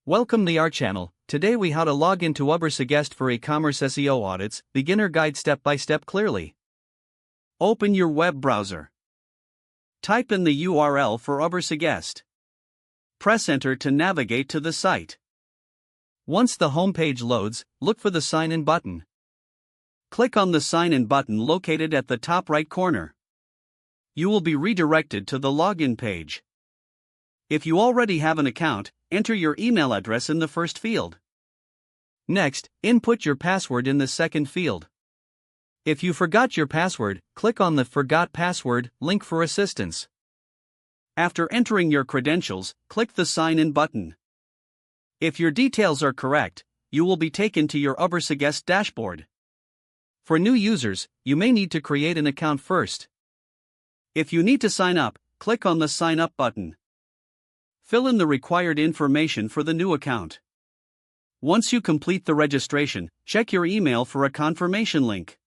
Welcome to our channel. Today we how to log into Ubersuggest for e-commerce SEO audits, beginner guide step by step clearly. Open your web browser. Type in the URL for Ubersuggest. Press enter to navigate to the site. Once the homepage loads, look for the sign in button. Click on the sign in button located at the top right corner. You will be redirected to the login page. If you already have an account, enter your email address in the first field. Next, input your password in the second field. If you forgot your password, click on the Forgot Password link for assistance. After entering your credentials, click the Sign In button. If your details are correct, you will be taken to your Ubersuggest dashboard. For new users, you may need to create an account first. If you need to sign up, click on the Sign Up button. Fill in the required information for the new account. Once you complete the registration, check your email for a confirmation link.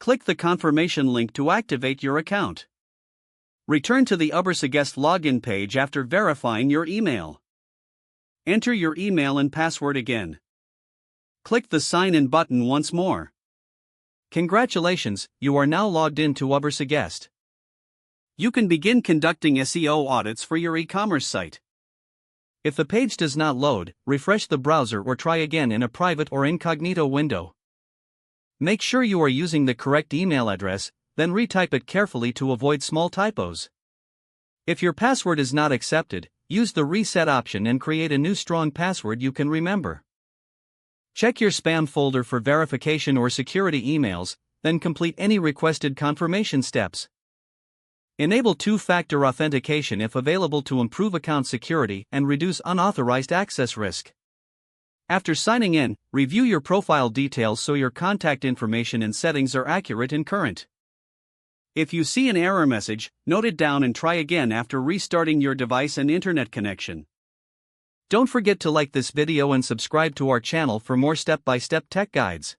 Click the confirmation link to activate your account. Return to the Ubersuggest login page after verifying your email. Enter your email and password again. Click the Sign In button once more. Congratulations, you are now logged in to Ubersuggest. You can begin conducting SEO audits for your e-commerce site. If the page does not load, refresh the browser or try again in a private or incognito window. Make sure you are using the correct email address, then retype it carefully to avoid small typos. If your password is not accepted, use the reset option and create a new strong password you can remember. Check your spam folder for verification or security emails, then complete any requested confirmation steps. Enable two-factor authentication if available to improve account security and reduce unauthorized access risk. After signing in, review your profile details so your contact information and settings are accurate and current. If you see an error message, note it down and try again after restarting your device and internet connection. Don't forget to like this video and subscribe to our channel for more step-by-step tech guides.